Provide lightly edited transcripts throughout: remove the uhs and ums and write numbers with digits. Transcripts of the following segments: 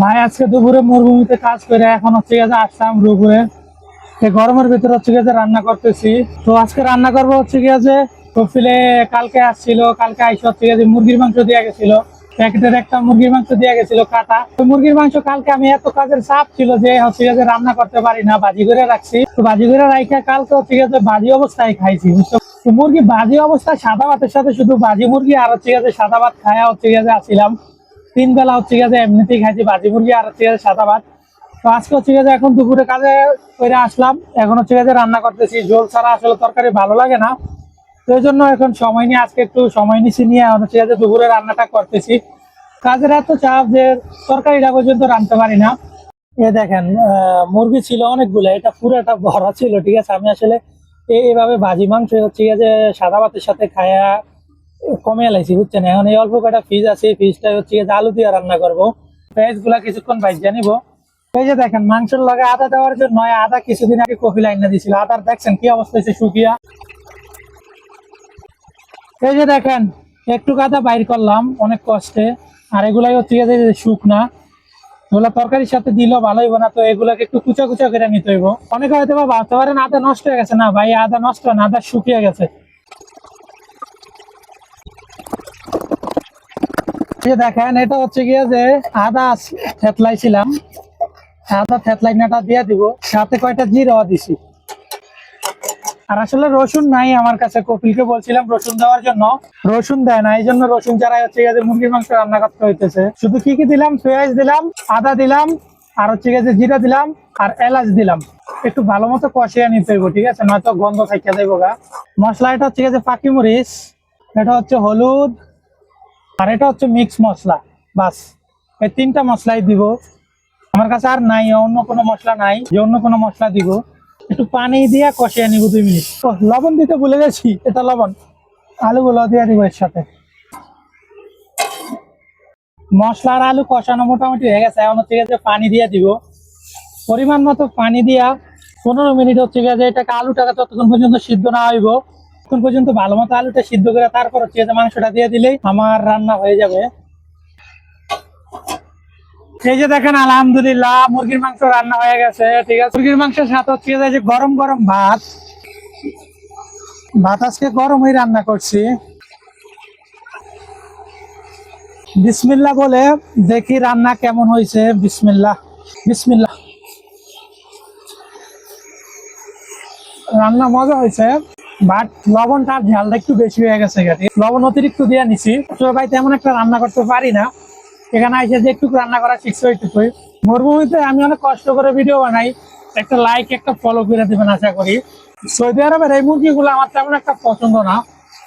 ভাই আজকে দুপুরে মরুভূমিতে কাজ করে এখন হচ্ছে গিয়ে আসলাম দুপুরে গরমের ভিতরে হচ্ছে গিয়ে রান্না করতেছি। তো আজকে রান্না করবো হচ্ছে গিয়ে যে কফিলে কালকে আসছিল, কালকে আইসা হচ্ছে গিয়ে মুরগির মাংস দিয়ে গেছিল, প্যাকেটের একটা মুরগির মাংস দিয়ে গেছিল কাটা। তো মুরগির মাংস কালকে আমি এত কাজের চাপ ছিল যে হচ্ছে গিয়ে রান্না করতে পারি না, ভাজি করে রাখছি। তো ভাজি করে রাখা কালকে হচ্ছে গিয়ে ভাজি অবস্থায় খাইছি, বুঝছো। তো মুরগি ভাজি অবস্থায় সাদা ভাতের সাথে শুধু ভাজি মুরগি আর হচ্ছে গিয়ে সাদা ভাত খায়া হচ্ছে গিয়ে আসছিলাম। 3 বেলা হচ্ছে গিয়ে এমনিতেই খাইছি ভাজি মুরগি আর হচ্ছে গিয়ে সাদা ভাত। তো আজকে হচ্ছে গিয়ে এখন দুপুরে কাজে করে আসলাম, এখন হচ্ছে গিয়ে রান্না করতেছি। ঝোল ছাড়া আসলে তরকারি ভালো লাগে না, তো এই জন্য এখন সময় নিয়ে আজকে একটু সময় নিচ্ছি, নিয়ে এখন হচ্ছে গিয়ে দুপুরে রান্নাটা করতেছি। কাজের এত চাপ যে তরকারিটা পর্যন্ত রাঁধতে পারি না। এ দেখেন মুরগি ছিল অনেকগুলো, এটা পুরোটা ভরা ছিল, ঠিক আছে। আমি আসলে এইভাবে ভাজি মাংস হচ্ছে গিয়ে যে সাদা ভাতের সাথে খায়া কমে লাইছি, বুঝছেন। এখন এই অল্প কটা ফিজ আছে, এই ফিজটা হচ্ছে গিয়ে আলু দিয়ে রান্না করবো। পেঁয়াজ গুলা কিছুক্ষণ ভাজিয়ে নিবো। এই যে দেখেন মাংসের লগে আদা দেওয়ার জন্য আদা কিছুদিন আগে কফি লাইনে দিছিল, আদার দেখছেন কি অবস্থা হয়েছে শুকিয়া। এই যে দেখেন একটু আদা বাইর করলাম অনেক কষ্টে, আর এগুলাই হচ্ছে গিয়ে যে শুকনা, এগুলা তরকারির সাথে দিলেও ভালো হইব না, তো এগুলাকে একটু কুচা কুচা করে নিতে হইব। অনেকে হয়তো বা ভাবতে পারেন আদা নষ্ট হয়ে গেছে, না ভাই আদা নষ্ট না, আদা শুকিয়ে গেছে। এই যে দেখেন এটা হচ্ছে গিয়ে যে আদা থেতলাইছিলাম, আদা থেতলাইনাটা দিয়ে দিব, সাথে কয়টা জিরাও দিছি। আর আসলে রসুন নাই আমার কাছে, কপিলকে বলছিলাম রসুন দেওয়ার জন্য, রসুন দেয় না, এই জন্য রসুন ছাড়াই হচ্ছে গিয়ে মুরগির মাংস রান্না করতে হইতেছে। শুধু কি কি দিলাম, পেঁয়াজ দিলাম, আদা দিলাম, আর হচ্ছে গিয়ে জিরা দিলাম, আর এলাচ দিলাম। একটু ভালো মতো কষিয়ে নিতে হইব, ঠিক আছে, নয়তো গন্ধ থাইকা যাইব গা। মশলা এটা হচ্ছে গিয়ে পাকি মরিচ, এটা হচ্ছে হলুদ, আর এটা হচ্ছে মিক্স মশলা। বাস এই 3টা মশলাই দিব, আমার কাছে আর নাই অন্য কোনো মশলা নাই যে অন্য কোনো মশলা দিব। একটু পানি দিয়ে কষিয়ে নিব 2 মিনিট। লবণ দিতে ভুলে গেছি, এটা লবণ, আলুগুলো দিয়ে দিব এর সাথে। মশলা আর আলু কষানো মোটামুটি হয়ে গেছে, এখন হচ্ছে গিয়ে পানি দিয়ে দিব পরিমাণ মতো। পানি দিয়া 15 মিনিট হচ্ছে গিয়ে এটাকে আলুটাকে ততক্ষণ পর্যন্ত সিদ্ধ না হইব, ততক্ষণ পর্যন্ত ভালো মতো আলুটা সিদ্ধ করে তারপর হচ্ছে মাংসটা দিয়ে দিলেই আমার রান্না হয়ে যাবে। এই যে দেখেন আলহামদুলিল্লাহ মুরগির মাংস রান্না হয়ে গেছে, ঠিক আছে। মুরগির মাংসের সাথে হচ্ছে যে গরম গরম ভাত, ভাত আজকে গরমই রান্না করছি। বিসমিল্লাহ বলে দেখি রান্না কেমন হয়েছে। বিসমিল্লাহ, বিসমিল্লাহ। রান্না মজা হয়েছে, বাট লবণটা আর ঝালটা একটু বেশি হয়ে গেছে, লবণ অতিরিক্ত দিয়ে নিছি। ভাই তেমন একটা রান্না করতে পারি না, এখানে এসে যে একটু রান্না করা শিখছে ওইটুকুই। মরুভূমিতে আমি অনেক কষ্ট করে ভিডিও বানাই, একটা লাইক একটা ফলো করে দিবেন আশা করি। সৌদি আরবের এই মুরগিগুলো আমার তেমন একটা পছন্দ না,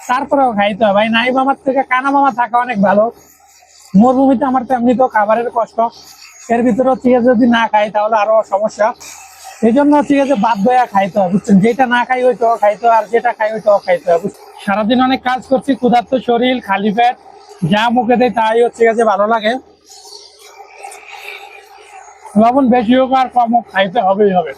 তারপরেও খাইতে হয় ভাই। নাই মামার থেকে কানা মামা থাকা অনেক ভালো। মরুভূমিতে আমার তো এমনিতেও খাবারের কষ্ট, এর ভিতরে হচ্ছে যদি না খাই তাহলে আরো সমস্যা। এই জন্য হচ্ছে বাধ্য হয়ে খাইতে হয়, বুঝছেন। যেটা না খাই ওইটাও খাইতে হয়, আর যেটা খাই ওইটাও খাইতে হয়। সারাদিন অনেক কাজ করছি, ক্ষুধার্ত শরীর, খালি পেট, যা মুখে দেয় তাই হচ্ছে ভালো লাগে। লবণ বেশি হোক আর কম হোক খাইতে হবেই হবে।